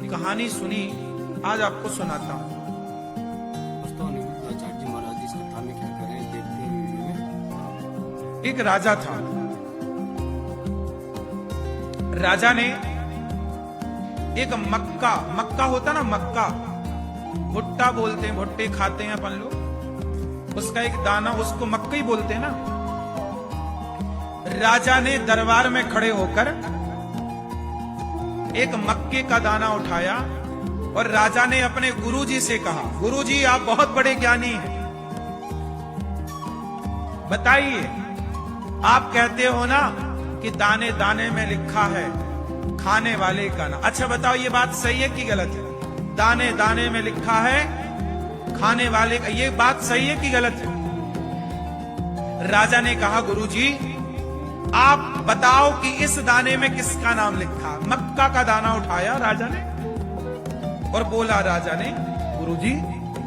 कहानी सुनी, आज आपको सुनाता हूं। आचार्य जी महाराज इस कथा में क्या कर रहे हैं देखते हुए। एक राजा था। राजा ने एक मक्का होता ना, मक्का भुट्टा बोलते हैं, भुट्टे खाते हैं अपन लोग, उसका एक दाना, उसको मक्का ही बोलते हैं ना। राजा ने दरबार में खड़े होकर एक मक्के का दाना उठाया और राजा ने अपने गुरुजी से कहा, गुरुजी आप बहुत बड़े ज्ञानी हैं, बताइए, आप कहते हो ना कि दाने दाने में लिखा है खाने वाले का नाम। अच्छा बताओ ये बात सही है कि गलत है? दाने दाने में लिखा है खाने वाले का, ये बात सही है कि गलत है? राजा ने कहा, गुरुजी आप बताओ कि इस दाने में किसका नाम लिखा। मक्का का दाना उठाया राजा ने और बोला, राजा ने, गुरुजी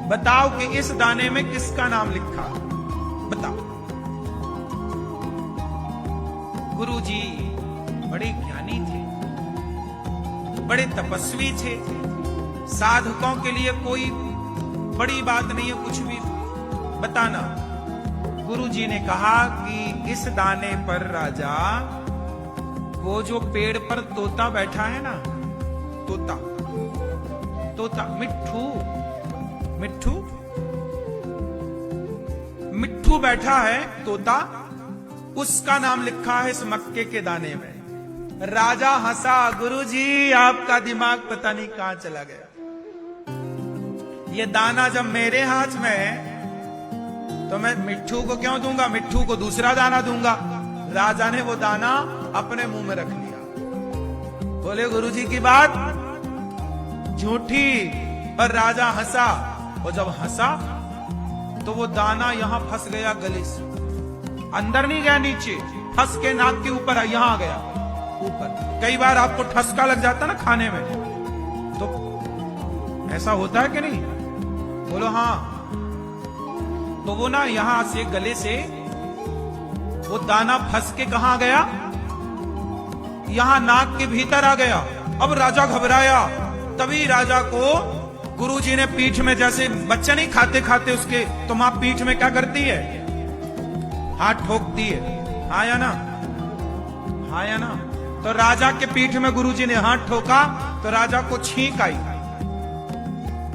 बताओ कि इस दाने में किसका नाम लिखा, बताओ। गुरुजी बड़े ज्ञानी थे, बड़े तपस्वी थे, साधकों के लिए कोई बड़ी बात नहीं है कुछ भी बताना। गुरुजी ने कहा कि इस दाने पर राजा, वो जो पेड़ पर तोता बैठा है ना, तोता तोता मिट्ठू मिट्ठू मिट्ठू बैठा है, तोता, उसका नाम लिखा है इस मक्के के दाने में। राजा हंसा, गुरुजी आपका दिमाग पता नहीं कहां चला गया, ये दाना जब मेरे हाथ में है तो मैं मिट्ठू को क्यों दूंगा, मिट्ठू को दूसरा दाना दूंगा। राजा ने वो दाना अपने मुंह में रख लिया। बोले गुरुजी की बात झूठी, पर राजा हंसा, और जब हंसा तो वो दाना यहां फंस गया गले से, अंदर नहीं गया नीचे, फंस के नाक के ऊपर यहां आ गया ऊपर। कई बार आपको ठसका लग जाता ना खाने में, तो ऐसा होता है कि नहीं? बोलो हाँ। तो वो ना यहां से गले से वो दाना फंस के कहां गया, यहां नाक के भीतर आ गया। अब राजा घबराया, तभी राजा को गुरुजी ने पीठ में, जैसे बच्चे नहीं खाते खाते उसके, तो मां पीठ में क्या करती है, हाथ ठोकती है, हाँ या ना, हाँ या ना। तो राजा के पीठ में गुरुजी ने हाथ ठोका तो राजा को छींक आई,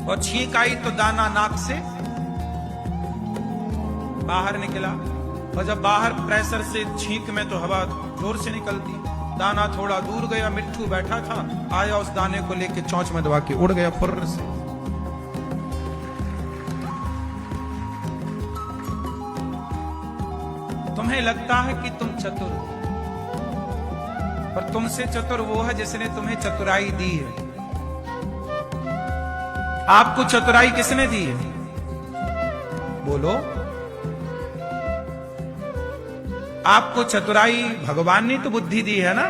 और छींक आई तो दाना नाक से बाहर निकला, और जब बाहर प्रेशर से छींक में तो हवा जोर से निकलती, दाना थोड़ा दूर गया, मिट्ठू बैठा था, आया उस दाने को लेके चोंच में दबा के उड़ गया फुर्र से। तुम्हें लगता है कि तुम चतुर हो, पर तुमसे चतुर वो है जिसने तुम्हें चतुराई दी है। आपको चतुराई किसने दी है? बोलो। आपको चतुराई भगवान ने तो बुद्धि दी है ना।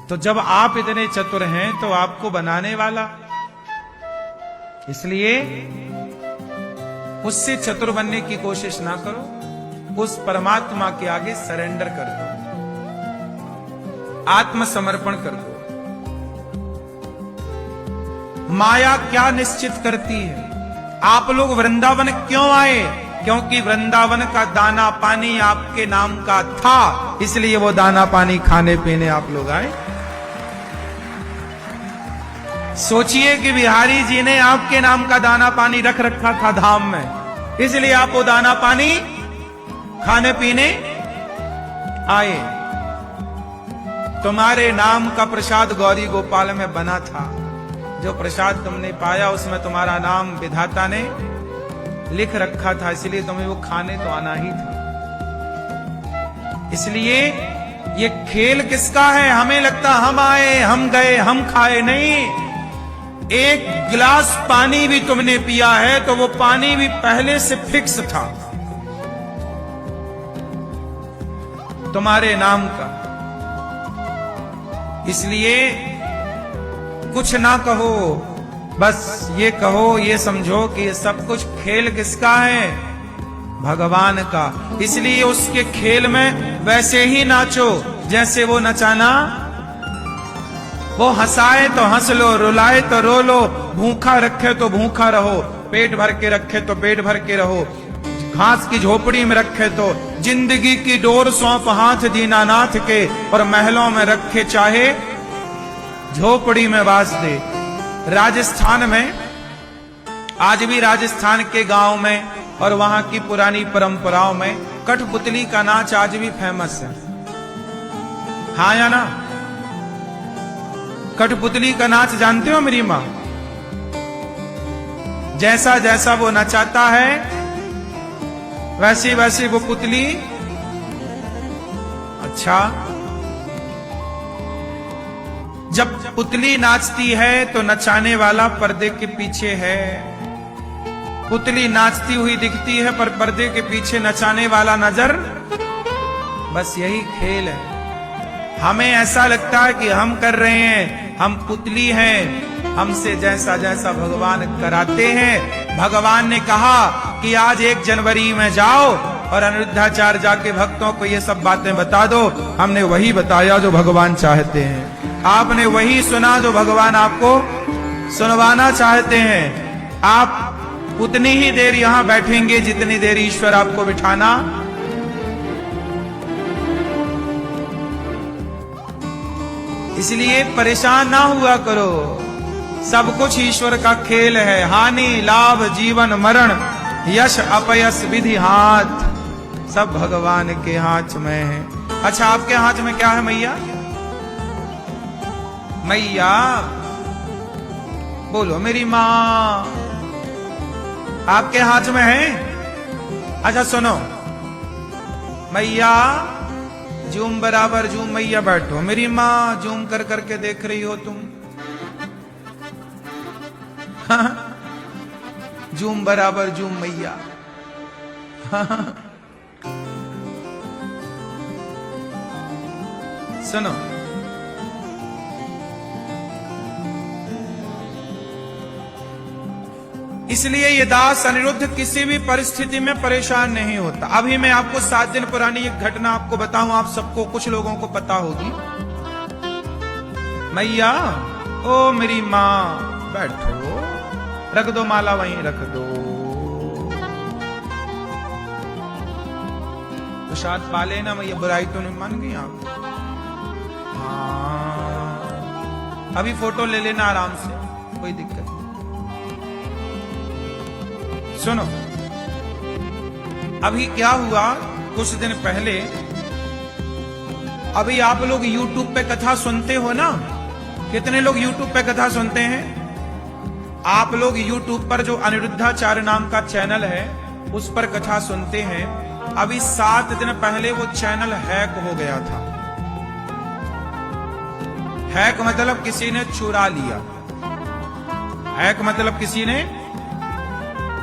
तो जब आप इतने चतुर हैं तो आपको बनाने वाला, इसलिए उससे चतुर बनने की कोशिश ना करो, उस परमात्मा के आगे सरेंडर कर दो, आत्मसमर्पण कर दो। माया क्या निश्चित करती है? आप लोग वृंदावन क्यों आए? क्योंकि वृंदावन का दाना पानी आपके नाम का था, इसलिए वो दाना पानी खाने पीने आप लोग आए। सोचिए कि बिहारी जी ने आपके नाम का दाना पानी रख रखा था धाम में, इसलिए आप वो दाना पानी खाने पीने आए। तुम्हारे नाम का प्रसाद गौरी गोपाल में बना था, जो प्रसाद तुमने पाया उसमें तुम्हारा नाम विधाता ने लिख रखा था, इसलिए तुम्हें वो खाने तो आना ही था। इसलिए ये खेल किसका है? हमें लगता हम आए, हम गए, हम खाए, नहीं। एक गिलास पानी भी तुमने पिया है तो वो पानी भी पहले से फिक्स था, तुम्हारे नाम का। इसलिए कुछ ना कहो, बस ये कहो, ये समझो कि ये सब कुछ खेल किसका है? भगवान का। इसलिए उसके खेल में वैसे ही नाचो जैसे वो नचाना वो हंसाए तो हंस लो, रुलाए तो रो लो, भूखा रखे तो भूखा रहो, पेट भर के रखे तो पेट भर के रहो, घास की झोपड़ी में रखे तो जिंदगी की डोर सौंप हाथ दीनानाथ के, और महलों में रखे चाहे झोपड़ी में बास दे। राजस्थान में, आज भी राजस्थान के गांव में और वहां की पुरानी परंपराओं में कठपुतली का नाच आज भी फेमस है। हाँ या ना? कठपुतली का नाच जानते हो मेरी मां? जैसा जैसा वो नचाता है वैसी वैसी वो पुतली। अच्छा, जब पुतली नाचती है तो नचाने वाला पर्दे के पीछे है। पुतली नाचती हुई दिखती है पर पर्दे के पीछे नचाने वाला नजर। बस यही खेल है। हमें ऐसा लगता है कि हम कर रहे हैं, हम पुतली हैं, हमसे जैसा जैसा भगवान कराते हैं। भगवान ने कहा कि आज 1 जनवरी में जाओ और अनिरुद्धाचार्य जाके भक्तों को ये सब बातें बता दो। हमने वही बताया जो भगवान चाहते हैं, आपने वही सुना जो भगवान आपको सुनवाना चाहते हैं। आप उतनी ही देर यहां बैठेंगे जितनी देर ईश्वर आपको बिठाना। इसलिए परेशान ना हुआ करो, सब कुछ ईश्वर का खेल है। हानि लाभ जीवन मरण यश अपयश विधि हाथ सब भगवान के हाथ में है। अच्छा, आपके हाथ में क्या है मैया? मैया बोलो मेरी मां, आपके हाथ में है? अच्छा सुनो, मैया जूम बराबर जूम, मैया बैठो। मेरी मां जूम कर करके देख रही हो तुम। जूम बराबर जूम मैया। सुनो, इसलिए ये दास अनिरुद्ध किसी भी परिस्थिति में परेशान नहीं होता। अभी मैं आपको 7 दिन पुरानी एक घटना आपको बताऊं, आप सबको, कुछ लोगों को पता होगी। मैया, ओ मेरी मां बैठो, रख दो माला, वहीं रख दो। तो शायद पाले ना मैया, बुराई तो नहीं मान गई आप? हाँ, अभी फोटो ले लेना आराम से, कोई दिक्कत नहीं। सुनो, अभी क्या हुआ कुछ दिन पहले, अभी आप लोग YouTube पे कथा सुनते हो ना? कितने लोग YouTube पे कथा सुनते हैं? आप लोग YouTube पर जो अनिरुद्धाचार्य नाम का चैनल है उस पर कथा सुनते हैं। अभी 7 दिन पहले वो चैनल हैक हो गया था। हैक मतलब किसी ने चुरा लिया। हैक मतलब किसी ने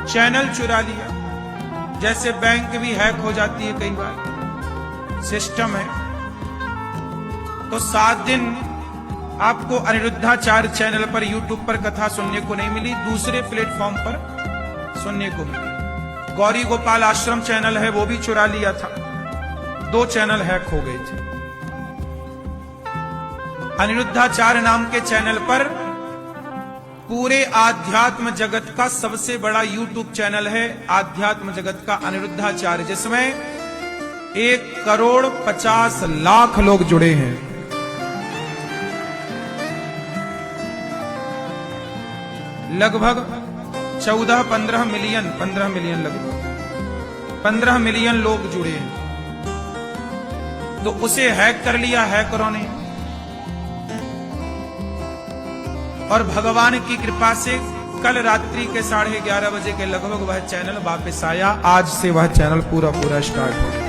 चैनल चुरा लिया। जैसे बैंक भी हैक हो जाती है कई बार, सिस्टम है। तो 7 दिन आपको अनिरुद्धाचार्य चैनल पर YouTube पर कथा सुनने को नहीं मिली, दूसरे प्लेटफॉर्म पर सुनने को मिली। गौरी गोपाल आश्रम चैनल है वो भी चुरा लिया था। 2 चैनल हैक हो गए थे। अनिरुद्धाचार्य नाम के चैनल पर पूरे आध्यात्म जगत का सबसे बड़ा YouTube चैनल है, आध्यात्म जगत का अनिरुद्धाचार्य, जिसमें 1,50,00,000 लोग जुड़े हैं। लगभग 14-15 मिलियन, 15 मिलियन, लगभग 15 मिलियन लोग जुड़े हैं। तो उसे हैक कर लिया हैकरों ने, और भगवान की कृपा से कल रात्रि के 11:30 बजे के लगभग वह चैनल वापस आया। आज से वह चैनल पूरा स्टार्ट हो गया।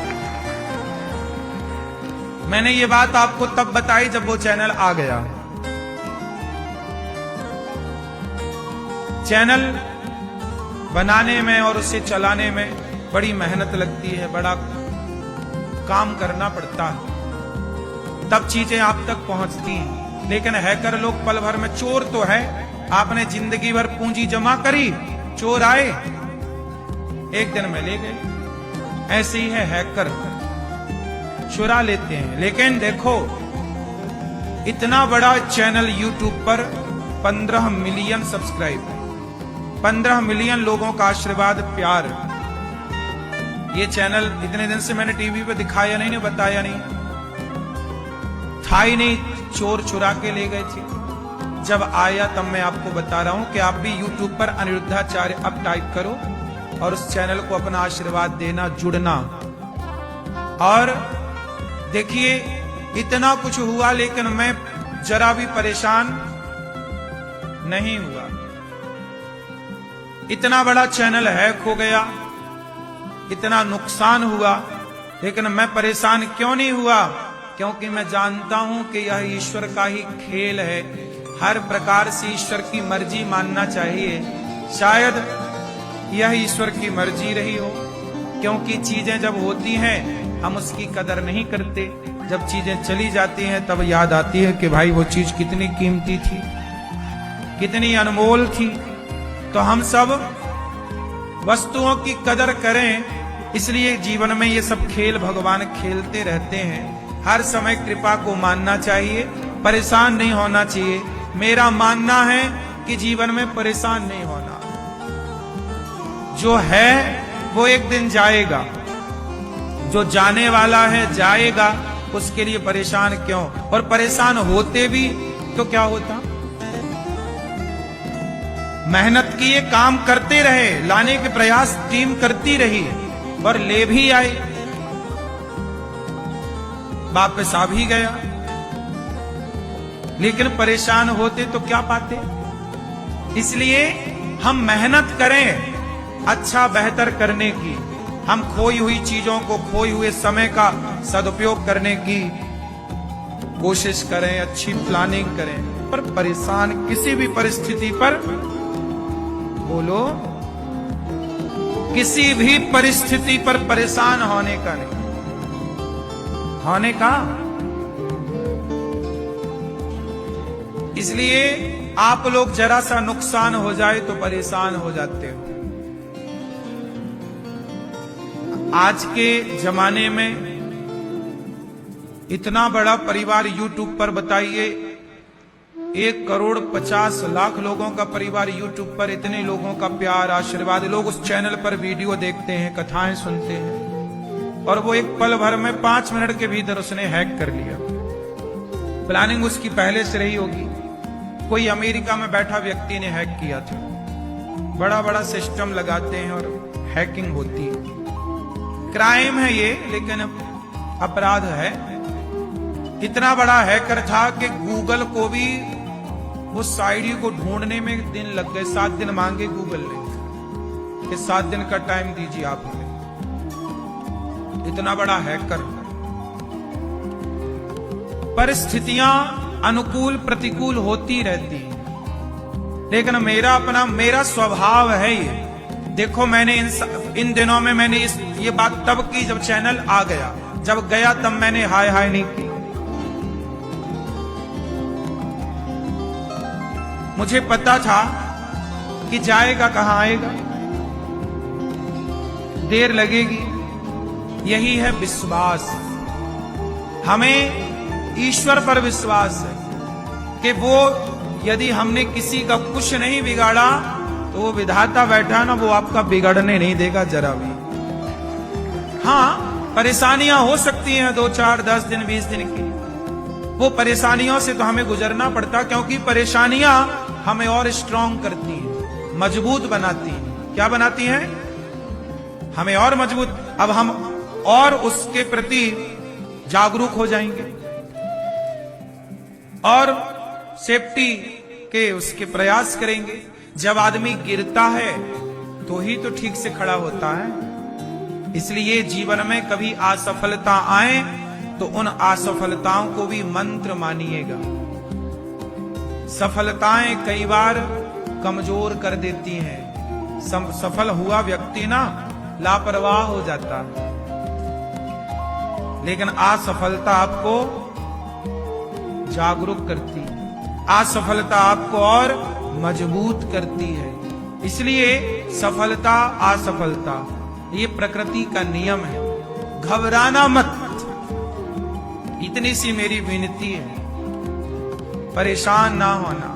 मैंने ये बात आपको तब बताई जब वो चैनल आ गया। चैनल बनाने में और उसे चलाने में बड़ी मेहनत लगती है, बड़ा काम करना पड़ता है, तब चीजें आप तक पहुंचती हैं। लेकिन हैकर लोग पल भर में, चोर तो है, आपने जिंदगी भर पूंजी जमा करी, चोर आए 1 दिन में ले गए। ऐसे ही है, हैकर चुरा लेते हैं। लेकिन देखो, इतना बड़ा चैनल यूट्यूब पर 15 मिलियन सब्सक्राइबर, 15 मिलियन लोगों का आशीर्वाद, प्यार। ये चैनल इतने दिन से मैंने टीवी पे दिखाया नहीं, बताया नहीं, था ही नहीं, चोर चुरा के ले गए थे। जब आया तब मैं आपको बता रहा हूं कि आप भी यूट्यूब पर अनिरुद्धाचार्य अब टाइप करो और उस चैनल को अपना आशीर्वाद देना, जुड़ना। और देखिए इतना कुछ हुआ लेकिन मैं जरा भी परेशान नहीं हुआ। इतना बड़ा चैनल हैक हो गया, इतना नुकसान हुआ, लेकिन मैं परेशान क्यों नहीं हुआ? क्योंकि मैं जानता हूं कि यह ईश्वर का ही खेल है। हर प्रकार से ईश्वर की मर्जी मानना चाहिए। शायद यह ईश्वर की मर्जी रही हो, क्योंकि चीजें जब होती हैं हम उसकी कदर नहीं करते। जब चीजें चली जाती हैं तब याद आती है कि भाई वो चीज कितनी कीमती थी, कितनी अनमोल थी। तो हम सब वस्तुओं की कदर करें। इसलिए जीवन में ये सब खेल भगवान खेलते रहते हैं। हर समय कृपा को मानना चाहिए, परेशान नहीं होना चाहिए। मेरा मानना है कि जीवन में परेशान नहीं होना। जो है वो एक दिन जाएगा, जो जाने वाला है जाएगा, उसके लिए परेशान क्यों? और परेशान होते भी तो क्या होता? मेहनत किए, काम करते रहे, लाने के प्रयास टीम करती रही और ले भी आई, वापस आ भी गया। लेकिन परेशान होते तो क्या पाते? इसलिए हम मेहनत करें अच्छा बेहतर करने की। हम खोई हुई चीजों को, खोई हुए समय का सदुपयोग करने की कोशिश करें, अच्छी प्लानिंग करें। पर परेशान किसी भी परिस्थिति पर, बोलो, किसी भी परिस्थिति पर परेशान होने का नहीं, होने का। इसलिए आप लोग जरा सा नुकसान हो जाए तो परेशान हो जाते हो। आज के जमाने में इतना बड़ा परिवार यूट्यूब पर, बताइए 1,50,00,000 लोगों का परिवार यूट्यूब पर, इतने लोगों का प्यार आशीर्वाद। लोग उस चैनल पर वीडियो देखते हैं, कथाएं सुनते हैं, और वो एक पल भर में 5 मिनट के भीतर उसने हैक कर लिया। प्लानिंग उसकी पहले से रही होगी। कोई अमेरिका में बैठा व्यक्ति ने हैक किया था। बड़ा बड़ा सिस्टम लगाते हैं और हैकिंग होती है। क्राइम है ये, लेकिन अपराध है। इतना बड़ा हैकर था कि गूगल को भी वो साइडी को ढूंढने में दिन लग गए। 7 दिन मांगे गूगल ने कि 7 दिन का टाइम दीजिए आप हमें। इतना बड़ा हैकर। परिस्थितियां अनुकूल प्रतिकूल होती रहती, लेकिन मेरा स्वभाव है ये। देखो मैंने इन दिनों में मैंने ये बात तब की जब चैनल आ गया। जब गया तब मैंने हाय हाय नहीं की। मुझे पता था कि जाएगा कहां, आएगा, देर लगेगी। यही है विश्वास। हमें ईश्वर पर विश्वास है कि वो, यदि हमने किसी का कुछ नहीं बिगाड़ा तो वो विधाता बैठा ना, वो आपका बिगड़ने नहीं देगा जरा भी। हाँ, परेशानियां हो सकती हैं 2, 4, 10 दिन, 20 दिन की। वो परेशानियों से तो हमें गुजरना पड़ता, क्योंकि परेशानियां हमें और स्ट्रांग करती हैं, मजबूत बनाती हैं। क्या बनाती हैं? हमें और मजबूत। अब हम और उसके प्रति जागरूक हो जाएंगे और सेफ्टी के उसके प्रयास करेंगे। जब आदमी गिरता है तो ही तो ठीक से खड़ा होता है। इसलिए जीवन में कभी असफलता आए तो उन असफलताओं को भी मंत्र मानिएगा। सफलताएं कई बार कमजोर कर देती हैं। सफल हुआ व्यक्ति ना लापरवाह हो जाता है, लेकिन असफलता आपको जागरूक करती है। असफलता आपको और मजबूत करती है। इसलिए सफलता असफलता ये प्रकृति का नियम है। घबराना मत, इतनी सी मेरी विनती है। परेशान ना होना,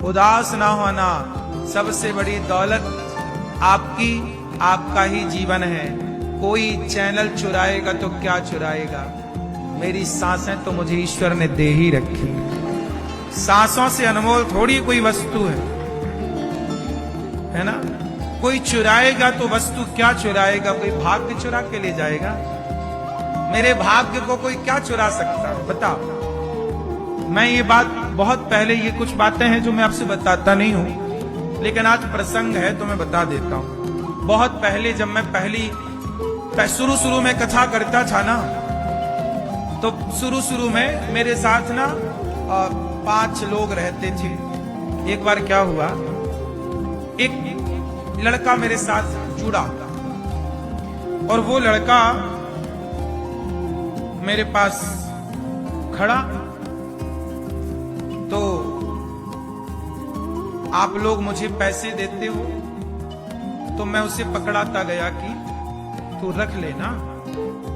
उदास ना होना। सबसे बड़ी दौलत आपकी, आपका ही जीवन है। कोई चैनल चुराएगा तो क्या चुराएगा? मेरी सांसें तो मुझे ईश्वर ने दे ही रखी। सांसों से अनमोल थोड़ी कोई वस्तु है ना? कोई चुराएगा तो वस्तु क्या चुराएगा? कोई भाग्य चुरा के ले जाएगा? मेरे भाग्य को कोई क्या चुरा सकता है? बताओ। मैं ये बात बहुत पहले, ये कुछ बातें हैं जो मैं आपसे बताता नहीं हूं, लेकिन आज प्रसंग है तो मैं बता देता हूं। बहुत पहले जब मैं शुरू में कथा करता था ना, तो शुरू में मेरे साथ ना 5 लोग रहते थे। एक बार क्या हुआ, एक लड़का मेरे साथ जुड़ा और वो लड़का मेरे पास खड़ा। तो आप लोग मुझे पैसे देते हो, तो मैं उसे पकड़ाता गया कि तू रख लेना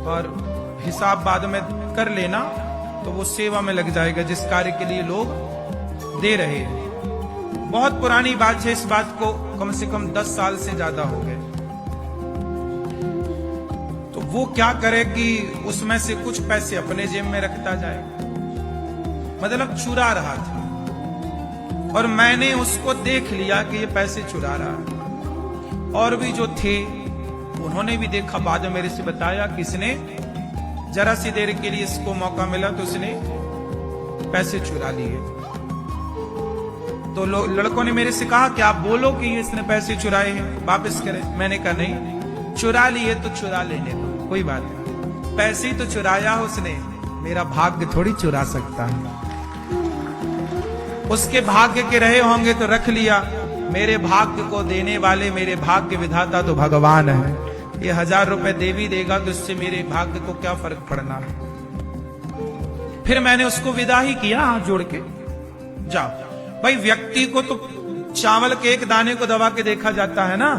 और हिसाब बाद में कर लेना, तो वो सेवा में लग जाएगा जिस कार्य के लिए लोग दे रहे हैं। बहुत पुरानी बात है, इस बात को कम से कम 10 साल से ज्यादा हो गए। तो वो क्या करे कि उसमें से कुछ पैसे अपने जेब में रखता जाए, मतलब चुरा रहा था। और मैंने उसको देख लिया कि ये पैसे चुरा रहा है। और भी जो थे उन्होंने भी देखा, बाद में मेरे से बताया कि इसने जरा सी देर के लिए इसको मौका मिला तो इसने पैसे चुरा लिए। तो लड़कों ने मेरे से कहा कि आप बोलो कि इसने पैसे चुराए हैं, वापस करें। मैंने कहा नहीं, चुरा लिए तो चुरा लेने दो, कोई बात नहीं। पैसे ही तो चुराया उसने, मेरा भाग्य थोड़ी चुरा सकता है। उसके भाग्य के रहे होंगे तो रख लिया। मेरे भाग्य को देने वाले, मेरे भाग्य विधाता तो भगवान है। ये 1000 रुपए दे भी देगा तो इससे मेरे भाग्य को क्या फर्क पड़ना है। फिर मैंने उसको विदा ही किया हाथ जोड़ के, जाओ भाई। व्यक्ति को तो चावल के एक दाने को दबा के देखा जाता है ना।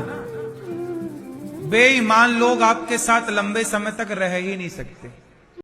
बेईमान लोग आपके साथ लंबे समय तक रह ही नहीं सकते।